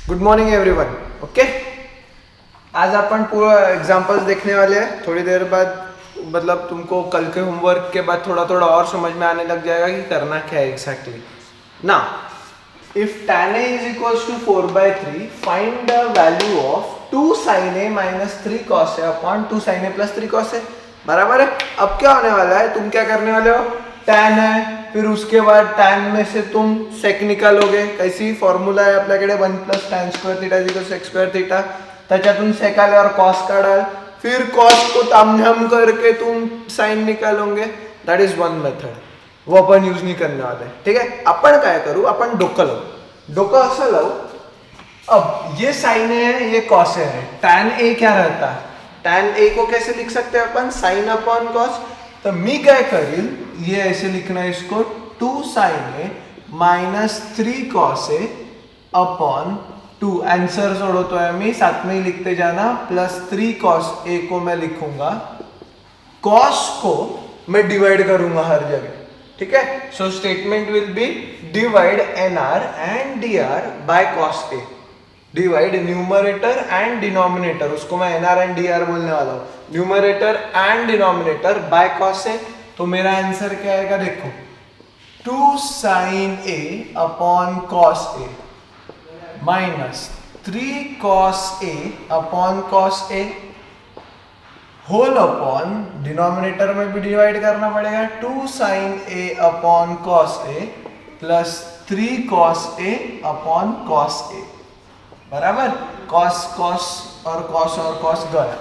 Good morning everyone. Okay, आज अपन पूरा examples देखने वाले हैं। थोड़ी देर बाद मतलब तुमको कल के होमवर्क के बाद थोड़ा थोड़ा और समझ में आने लग जाएगा कि करना क्या है एग्जैक्टली ना। If tan a is equals to 4/3, find the value of 2 sin a minus 3 cos a upon 2 sin a plus 3 cos a। बराबर है। अब क्या होने वाला है, तुम क्या करने वाले हो, tan है, फिर उसके बाद tan में से तुम sec निकालोगे। कैसी फॉर्म्युला आहे आपल्याकडे 1 + tan square theta = sec square theta, त्याच्यातून sec आले और cos काढाल, फिर cos को तामझाम करके तुम sin निकालोगे। दैट इज वन मेथड, वो अपन यूज नहीं करने वाले। ठीक है, अपन काय करू, अपन डोकं लावू। डोकं असं लावू, अब ये साइन है, ये कॉस है, tan a क्या रहता है, tan a को कैसे लिख सकते हैं अपन, साइन अपॉन कॉस। तो मी क्या करील, ये ऐसे लिखना है इसको, 2 sin a minus 3 cos a upon 2। Answer सोडतो है मी, साथ में ही लिखते जाना, प्लस 3 cos a को मैं लिखूंगा, cos को मैं डिवाइड करूंगा हर जगह। ठीक है, so statement will be divide nr and dr by cos a। Divide numerator and denominator, उसको मैं nr एंड dr बोलने वाला हूँ, numerator and denominator by cos a। तो मेरा आंसर क्या आएगा, देखो, 2 sin a upon cos a minus 3 cos a upon cos a whole upon denominator में भी डिवाइड करना पड़ेगा, 2 sin a upon cos a plus 3 cos a upon cos a। बराबर, cos cos और cos गया।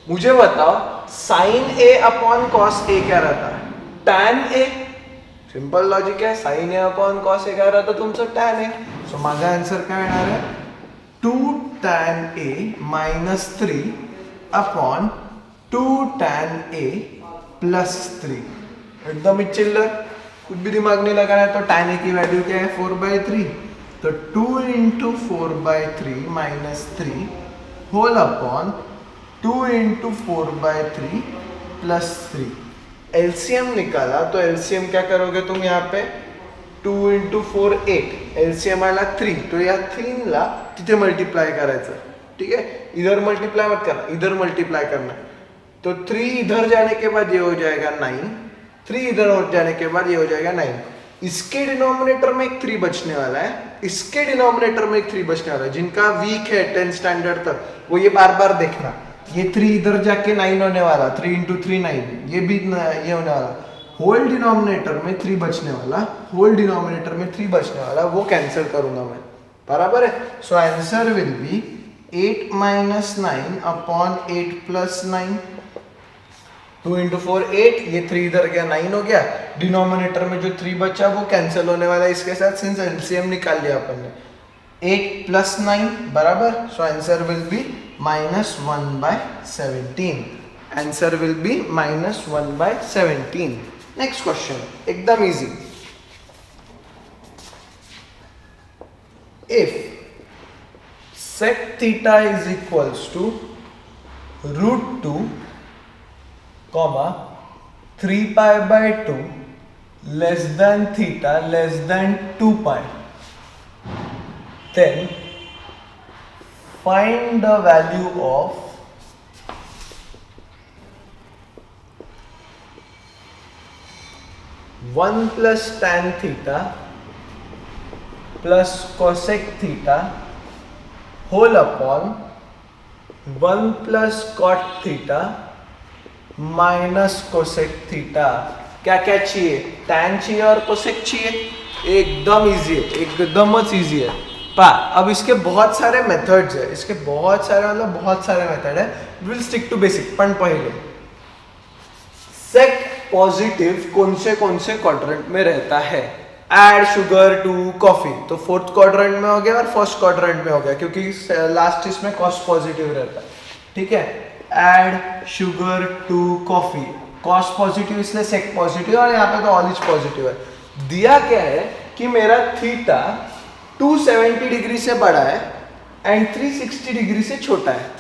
मुझे बताओ sin a upon cos a क्या रहता है, tan a। सिंपल लॉजिक है, sin a upon cos a क्या रहता है तुमचं, tan a। सो माझा आंसर काय येणार आहे, 2 tan a minus 3 upon 2 tan a plus 3। एकदम ही चिल्लर, कुछ भी दिमाग नहीं लगाना है। तो tan a की वैल्यू क्या है, 4/3। तो 2 into 4/3 minus 3 whole upon 2 into 4/3 plus 3। LCM निकाला, तो एलसीएम क्या करोगे तुम यहाँ पे, 2 इंटू 4 8, एलसीएम आला 3, तो या 3 ला तिथे मल्टीप्लाय करायचं। ठीक है, इधर मल्टीप्लाय मत करना, इधर मल्टीप्लाय करना। तो 3 इधर जाने के बाद ये हो जाएगा 9, 3 इधर हो जाने के बाद ये हो जाएगा 9। इसके डिनोमिनेटर में एक 3 बचने वाला है, इसके डिनोमिनेटर में एक 3 बचने वाला है। जिनका वीक है 10 स्टैंडर्ड तक, वो ये बार बार देखना, ये 3 इधर जाके 9 होने वाला, 3 इंटू 3 9, ये भी ये होने वाला। होल डिनोमिनेटर में 3 बचने वाला, होल डिनोमिनेटर में 3 बचने वाला, वो कैंसिल करूंगा मैं। बराबर है। सो answer will B 8 minus 9 upon 8 plus 9। 2 into 4 8, ये 3 इधर गया, 9 हो गया। डिनोमिनेटर में जो 3 बचा वो कैंसिल होने वाला है इसके साथ, सिंस एलसीएम निकाल लिया अपन ने। 8 प्लस 9 बराबर, so answer will be -1/17। Answer will be -1/17। Next question एकदम easy. If sec theta is equals to √2, 3 pi by 2 less than theta less than 2 pi, then find the value of (1 plus tan theta plus cosec theta whole upon 1 plus cot theta minus cosec theta. क्या क्या चाहिए, tan चाहिए और cosec चाहिए। एकदम easy है, एकदमच easy है। अब इसके बहुत सारे मेथड्स है, इसके बहुत सारे मतलब बहुत सारे मेथड है। Will stick to basic. पण पहले सेक पॉजिटिव कौन से क्वाड्रेंट में रहता है, एड शुगर टू कॉफी, तो 4th क्वाड्रेंट में हो गया और 1st क्वाड्रेंट में हो गया, क्योंकि लास्ट इसमें कॉस पॉजिटिव रहता है। ठीक है, add sugar to coffee, cos positive इसलिए सेक पॉजिटिव, और यहाँ पे तो ऑल इज पॉजिटिव है। दिया क्या है कि मेरा थीटा 270 डिग्री से बड़ा है एंड 360 डिग्री से छोटा है।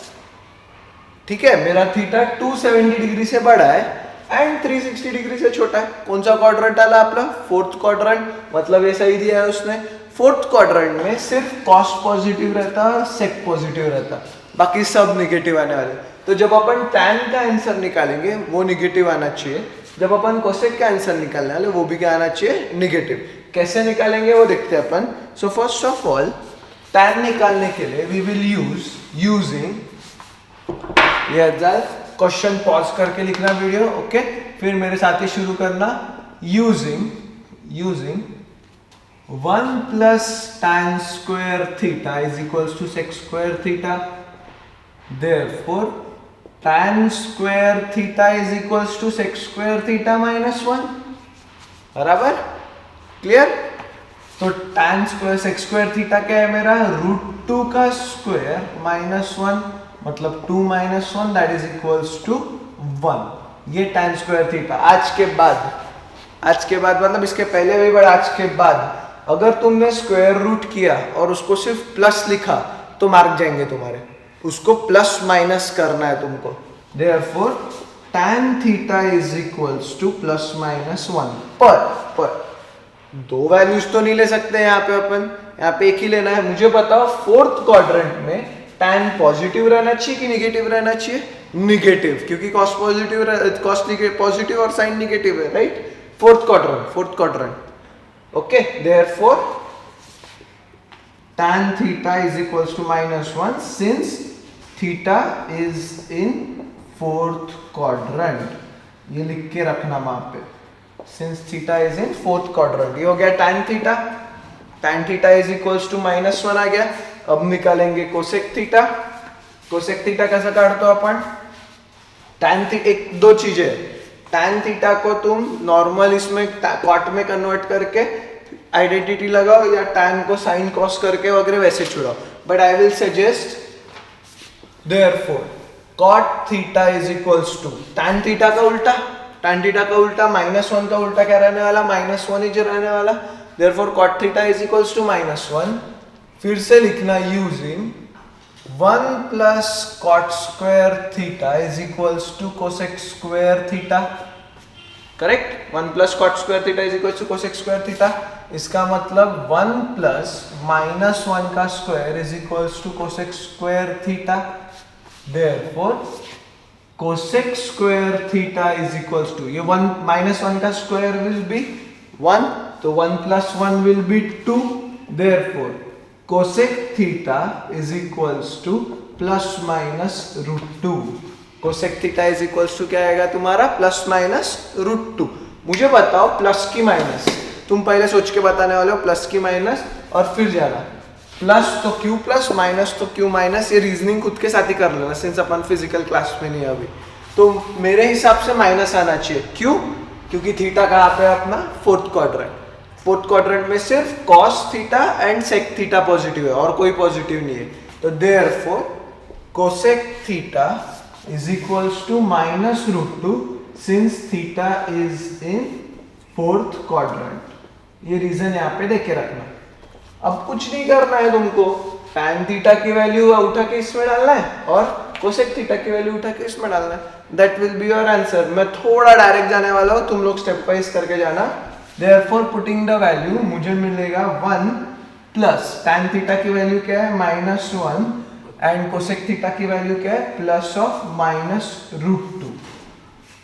ठीक है, मेरा थीटा 270 डिग्री से बड़ा है एंड 360 डिग्री से छोटा है। कौन सा क्वाड्रेंट आला आपला, 4th क्वाड्रेंट, मतलब ये सही दिया है उसने। फोर्थ क्वाड्रेंट में सिर्फ कॉस पॉजिटिव रहता और सेक पॉजिटिव रहता, बाकी सब निगेटिव आने वाले। तो जब अपन टैन का आंसर निकालेंगे वो निगेटिव आना चाहिए, जब अपन कोसेक का आंसर निकालने वाले वो भी क्या आना चाहिए, निगेटिव। कैसे निकालेंगे वो देखते हैं अपन। So first of all tan निकालने के लिए वी विल यूजिंग ये क्वेश्चन पॉज करके लिखना वीडियो, ओके, फिर मेरे साथ ही शुरू करना। Using 1 plus tan square theta is equals to sec square theta, therefore tan square theta is equals to sec square theta minus 1, बराबर, क्लियर। तो tan square sec square theta क्या है मेरा, √2 का स्क्वायर माइनस 1, मतलब 2 minus 1 that is equals to 1। ये tan square theta आज के बाद मतलब इसके पहले भी, बट आज के बाद अगर तुमने स्क्वायर रूट किया और उसको सिर्फ प्लस लिखा तो मार्क जाएंगे तुम्हारे, उसको प्लस माइनस करना है तुमको। Therefore tan theta is equals two plus minus 1 पर दो वैल्यूज तो नहीं ले सकते यहाँ पे अपन, यहाँ पे एक ही लेना है। मुझे बताओ फोर्थ क्वाड्रेंट में tan पॉजिटिव रहना चाहिए कि निगेटिव रहना चाहिए, निगेटिव, क्योंकि cos पॉजिटिव और sin निगेटिव है, right. Fourth quadrant, okay, therefore tan theta is equals to minus 1 since theta is in fourth quadrant, ये लिख के रखना वहां पे, since theta is in fourth quadrant। ये हो गया tan theta is equals to minus 1 आ गया। अब निकालेंगे cosec theta कैसा काटते हो अपन, tan theta एक दो चीजें, tan थीटा को तुम नॉर्मल इसमें कॉट में कन्वर्ट करके आइडेंटिटी लगाओ या tan को साइन कॉस करके वगैरह वैसे छुड़ाओ, but I will suggest therefore cot theta is equals to tan theta का उल्टा माइनस 1 का उल्टा क्या रहने वाला, माइनस 1 ही रहने वाला। Therefore cot theta is equals to minus 1। फिर से लिखना using 1 plus cot square theta is equals to cosec square theta, correct. 1 plus cot square theta is equals to cosec square theta, इसका मतलब 1 plus minus 1 का square is equals to cosec square theta, therefore cosec square theta is equals to ये 1 minus 1 का square will be 1, तो 1 plus 1 will be 2, therefore cosec theta is equals to plus minus √2। cosec theta is equals to क्या आएगा तुम्हारा, plus minus √2। मुझे बताओ plus की minus, तुम पहले सोच के बताने वाले हो, प्लस की माइनस और फिर जाना प्लस तो क्यू प्लस माइनस तो क्यू माइनस, ये रीजनिंग खुद के साथ ही कर लेना सिंस अपन फिजिकल क्लास में नहीं है अभी। तो मेरे हिसाब से माइनस आना चाहिए, क्यों, क्योंकि थीटा कहाँ पे अपना फोर्थ क्वाड्रेंट में सिर्फ cos theta and sec theta positive है और कोई पॉजिटिव नहीं है। तो therefore cosec theta is equals to minus √2 since theta is in fourth quadrant. ये रीजन यहाँ पे देख के रखना। अब कुछ नहीं करना है तुमको, tan थीटा की वैल्यू उठा के इसमें डालना है और cosec थीटा की वैल्यू उठा के इसमें डालना है, that will be your answer. मैं थोड़ा डायरेक्ट जाने वाला हूँ, तुम लोग स्टेप वाइज करके जाना। Therefore putting the value मुझे मिलेगा 1 plus tan थीटा की वैल्यू क्या है, माइनस 1 एंड cosec थीटा की वैल्यू क्या है, प्लस ऑफ माइनस √2,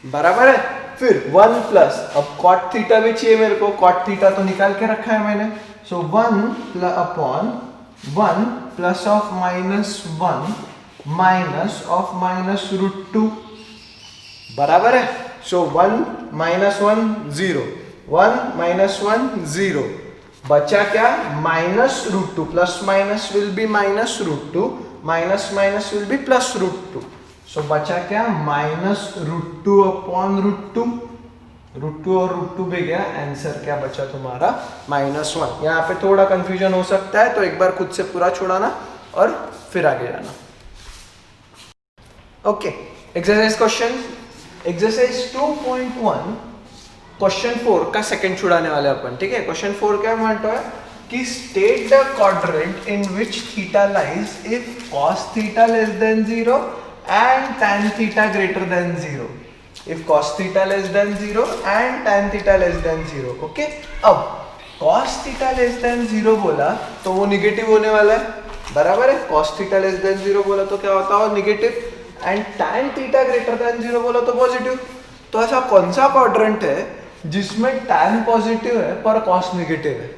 बराबर है। फिर 1 प्लस, अब cot थीटा भी चाहिए मेरे को, cot थीटा तो निकाल के रखा है मैंने, सो 1 upon 1 plus of minus 1 minus of minus √2, बराबर है। सो 1 minus 1 0, 1 minus 1 0, बचा क्या, minus √2, plus minus will be minus √2, minus minus will be plus √2, सो बचा क्या, माइनस √2 अपॉन √2 और √2 भी गया, आंसर क्या बचा तुम्हारा, -1। यहाँ पे थोड़ा कंफ्यूजन हो सकता है तो एक बार खुद से पूरा छुड़ाना और फिर आगे जाना। Okay, exercise question, exercise 2.1 question 4 का सेकंड छुड़ाने वाले अपन, ठीक है। क्वेश्चन 4 क्या मानता है कि state the quadrant in which theta lies if cos theta less then 0 and tan theta greater than 0, if cos theta less then 0 and tan theta less then 0, okay. अब cos थीटा लेस देन 0 बोला तो वो negative होने वाला है, बराबर है। cos theta less then 0 बोला तो क्या होता है, negative. And tan theta greater than 0 बोला तो पॉजिटिव। तो ऐसा कौन सा क्वाड्रेंट है जिसमें tan पॉजिटिव है पर cos निगेटिव है?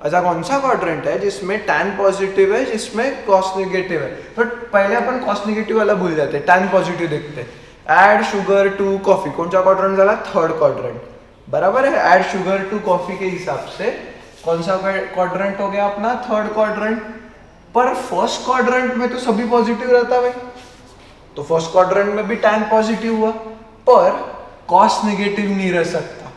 ऐसा कौन सा क्वाड्रेंट है जिसमें tan पॉजिटिव है जिसमें cos निगेटिव है? बट पहले अपन cos निगेटिव वाला भूल जाते हैं, tan पॉजिटिव देखते हैं। ऐड शुगर टू कॉफी, कौन सा क्वाड्रेंट झाला? थर्ड क्वाड्रेंट, बराबर है। ऐड शुगर टू कॉफी के हिसाब से कौन सा क्वाड्रेंट हो गया अपना? Third quadrant. पर फर्स्ट क्वाड्रेंट में तो सभी पॉजिटिव रहता भाई, तो फर्स्ट क्वाड्रेंट में भी tan पॉजिटिव हुआ पर cos निगेटिव नहीं रह सकता।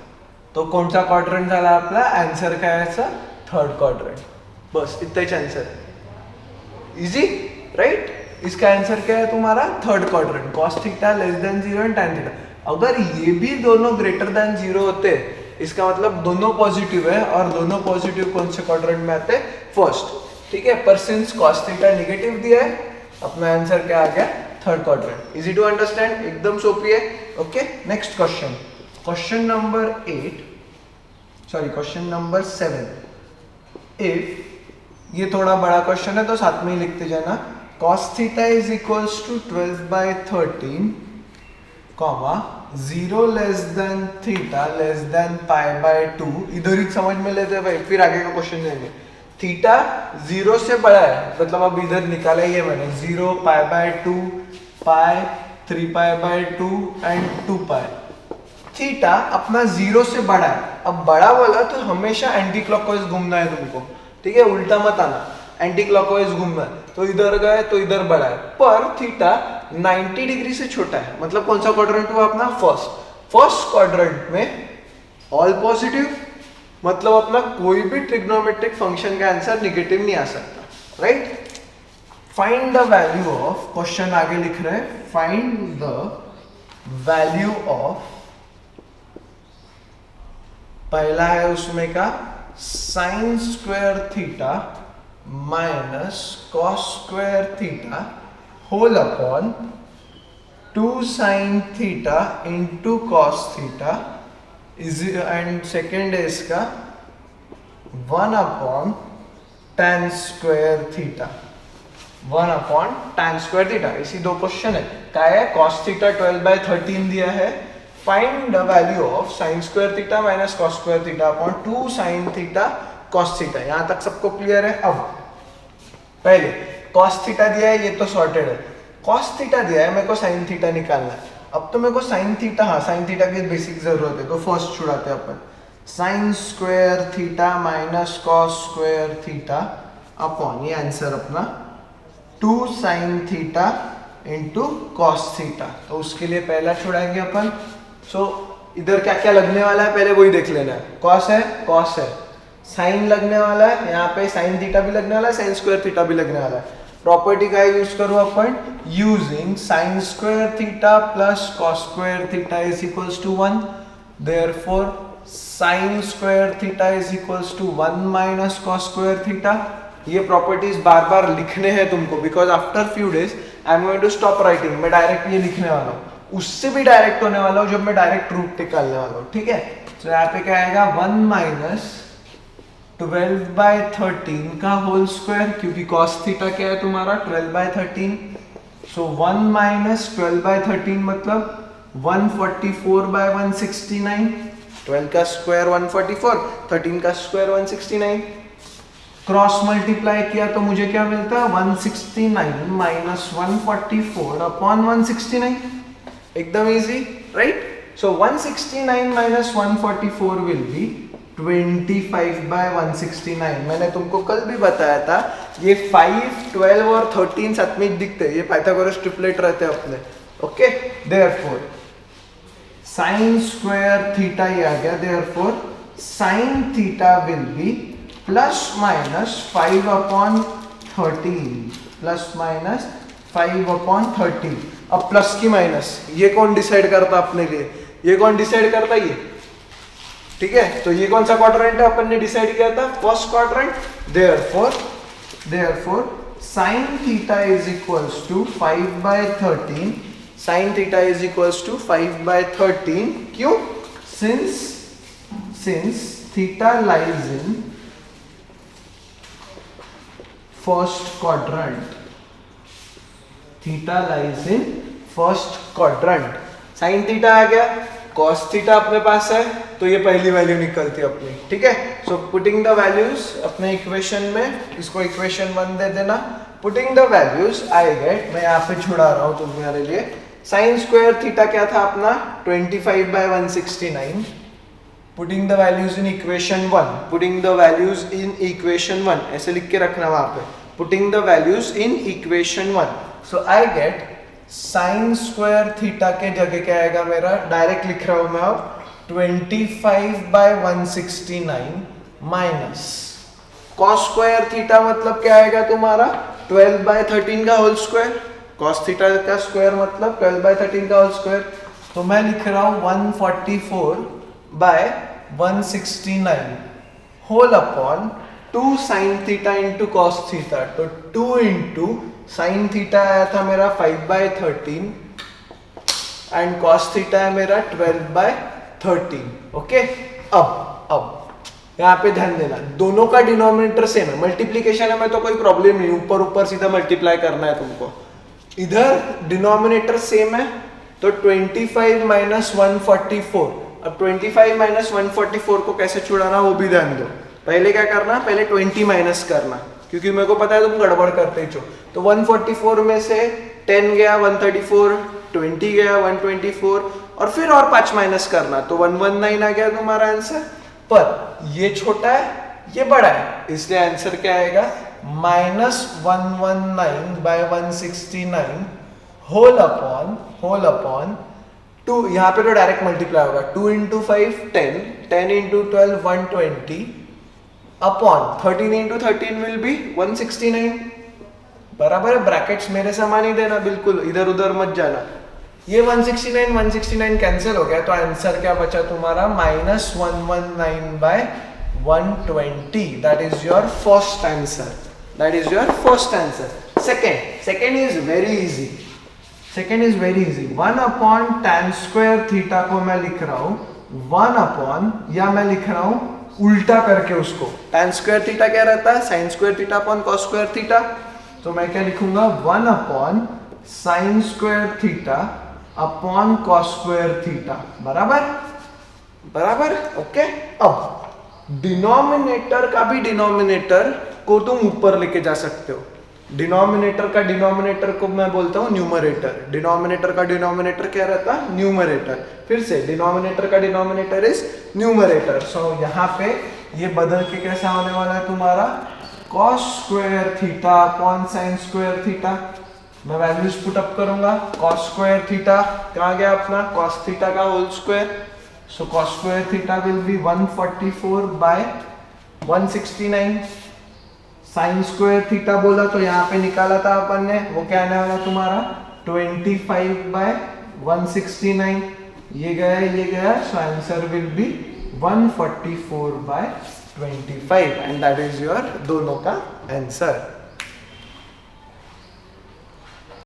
तो कौन सा क्वाड्रेंट झाला आपला? आंसर काय याचा? Third quadrant. बस इतना ही आंसर है, इजी राइट। इसका आंसर क्या है तुम्हारा? Third quadrant, cos theta less then 0 and tan theta. अगर ये भी दोनों ग्रेटर देन 0 होते, इसका मतलब दोनों पॉजिटिव है, और दोनों पॉजिटिव कौन से क्वाड्रेंट में आते? फर्स्ट, ठीक है। पर सिंस cos थीटा नेगेटिव दिया है, अपना आंसर क्या आ गया? Third quadrant. Easy to understand, एकदम सोपी है। Okay, next question, question number 7। If ये थोड़ा बड़ा क्वेश्चन है तो साथ में ही लिखते जाना। cos theta is equals to 12/13 comma 0 less than theta less than π/2। इधर ही समझ में लेते हैं भाई, फिर आगे का क्वेश्चन देंगे। थीटा 0 से बड़ा है, मतलब अब इधर निकाला ही है मैंने, 0, π/2, π, 3π/2 एंड 2π। थीटा अपना 0 से बड़ा है। अब बड़ा वाला तो हमेशा एंटी क्लॉकवाइज घूमना है तुमको, ठीक है, उल्टा मत आना, एंटी क्लॉकवाइज घूमना है। तो इधर गए तो इधर बड़ा है, पर थीटा 90 डिग्री से छोटा है। मतलब कौन सा क्वाड्रेंट हुआ अपना? फर्स्ट क्वाड्रेंट में ऑल पॉजिटिव, मतलब अपना कोई भी ट्रिग्नोमेट्रिक फंक्शन का आंसर निगेटिव नहीं आ सकता, right. Find the value of, question आगे लिख रहे हैं, फाइंड द वैल्यू ऑफ, पहला है उसमें का sine square theta minus cos square theta whole upon 2 sine theta into cos theta is, and second है इसका 1 upon tan square theta, 1 upon tan square theta. इसी दो क्वेश्चन है। क्या है? cos थीटा 12/13 दिया है, find the value of sine square theta minus cos square theta upon 2 sine theta cos theta. यहां तक सबको क्लियर है? अब पहले कॉस थीटा दिया है, ये तो सॉर्टेड है। कॉस थीटा दिया है, मेरे को साइन थीटा निकालना है। अब तो मेरे को साइन थीटा, हाँ साइन थीटा की बेसिक जरूरत है, तो फर्स्ट छुड़ाते हैं अपन। Sine square theta minus cos square theta upon, ये आंसर अपना 2 sine theta into cos theta. तो उसके लिए पहला छुड़ाएंगे अपन। सो इधर क्या क्या लगने वाला है पहले वही देख लेना है। कॉस है, कॉस है, साइन लगने वाला है, यहाँ पे साइन थीटा भी लगने वाला है, साइन स्क्वायर थीटा भी लगने वाला है। प्रॉपर्टी का यूज करो अपन, using sine square theta plus cos square theta is equals to 1, therefore sine square theta is equals to 1 minus cos square theta. ये प्रॉपर्टीज बार बार लिखने हैं तुमको, because after few days I am going to stop writing. मैं direct ये लिखने वाला हूँ, उससे भी डायरेक्ट होने वाला हूँ जब मैं डायरेक्ट रूट निकालने वाला हूँ, ठीक है। तो यहाँ पे क्या आएगा? 1 माइनस 12/13 का होल स्क्वायर, क्योंकि cos थीटा क्या है तुम्हारा? 12/13। सो 1 माइनस 12/13 मतलब 144/169। 12 का स्क्वायर 144, 13 का स्क्वायर 169। क्रॉस मल्टीप्लाई किया तो मुझे क्या मिलता है? 169 माइनस 144 अपॉन 169। एकदम easy, right. So 169 minus 144 will be 25/169। मैंने तुमको कल भी बताया था, ये 5, 12 और 13 साथ में दिखते हैं, ये पाइथागोरस ट्रिपलेट रहते हैं अपने। Okay, therefore sine square theta ये आ गया, therefore sine theta will B plus minus 5/13, plus minus 5/13। अब प्लस की माइनस ये कौन डिसाइड करता अपने लिए? ये कौन डिसाइड करता? ये, ठीक है। तो ये कौन सा क्वाड्रेंट है अपन ने डिसाइड किया था? First quadrant. Therefore sine theta is equals to 5/13, sine theta is equals to 5/13। क्यों? Since theta lies in first quadrant, theta lies in first quadrant. Sine theta आ गया, कॉस थीटा अपने पास है, तो ये पहली वैल्यू निकलती है अपनी, ठीक है। सो पुटिंग द वैल्यूज अपने इक्वेशन में, इसको इक्वेशन 1 दे देना। Putting the values I get, मैं यहाँ पे छुड़ा रहा हूँ तुम्हारे लिए, साइन स्क्वायर थीटा क्या था अपना 25/169। Putting the values in equation 1, putting the values in equation 1 ऐसे लिख के रखना वहां पे, putting the values in equation 1। So I get sign square theta के जगह क्या आएगा मेरा, डायरेक्ट लिख रहा हूं मैं अब, 25/169 माइनस कॉस स्क्वायर थीटा मतलब क्या आएगा तुम्हारा 12/13 का होल स्क्वायर, कॉस थीटा का स्क्वायर मतलब 12/13 का होल स्क्वायर। तो मैं लिख रहा हूं 144/169 whole upon 2 sine theta into cos theta. तो 2 इंटू साइन थीटा आया था मेरा 5/13 एंड कॉस थीटा है मेरा 12/13। ओके, अब यहाँ पे ध्यान देना, दोनों का डिनोमिनेटर सेम है, मल्टीप्लीकेशन है में तो कोई प्रॉब्लम नहीं, ऊपर ऊपर सीधा मल्टीप्लाई करना है तुमको। इधर डिनोमिनेटर सेम है तो 25 माइनस 144। अब 25 माइनस 144 को कैसे छुड़ाना वो भी ध्यान दो। पहले क्या करना, पहले 20 माइनस करना, क्योंकि मेरे को पता है तुम गड़बड़ करते ही। तो 144 में से 10 गया 134, 20 गया 124 और फिर और 5 माइनस करना, तो 119 आ गया तुम्हारा आंसर। पर ये छोटा है ये बड़ा है, इसलिए आंसर क्या आएगा -119/169 होल अपॉन 2। यहाँ पे तो डायरेक्ट मल्टीप्लाई होगा, 2 into 5 10, 10 into 12 120 upon 13 into 13 will be 169। बराबर है, ब्रैकेट्स मेरे समान ही देना, बिल्कुल इधर उधर मत जाना। ये 169 कैंसिल हो गया, तो आंसर क्या बचा तुम्हारा -119/120। That is your first answer, that is your first answer. Second is very easy, 1 upon tan square theta को मैं लिख रहा हूं 1 अपॉन, या मैं लिख रहा हूं उल्टा करके उसको, tan स्क्वायर थीटा क्या रहता है sin square theta upon cos square theta. तो मैं क्या लिखूंगा 1 upon sin square theta upon cos square theta. बराबर ओके। अब डिनोमिनेटर का भी डिनोमिनेटर को तुम ऊपर लेके जा सकते हो। डिनोमिनेटर का डिनोमिनेटर को मैं बोलता हूं न्यूमरेटर, डिनोमिनेटर का डिनोमिनेटर क्या रहता है न्यूमरेटर। फिर से डिनोमिनेटर का डिनोमिनेटर इज न्यूमरेटर। सो यहाँ पे ये बदल के कैसा होने वाला है तुम्हारा cos square theta upon sin square theta. मैं वैल्यूज पुट अप करूंगा, cos स्क्वायर थीटा कहाँ गया अपना cos थीटा का whole square. So cos square theta will be 144/169। Sine square theta बोला तो यहाँ पे निकाला था अपन ने, वो क्या आने वाला तुम्हारा 25/169। ये गया, सो answer will B 144/25 and that is your दोनों का आंसर।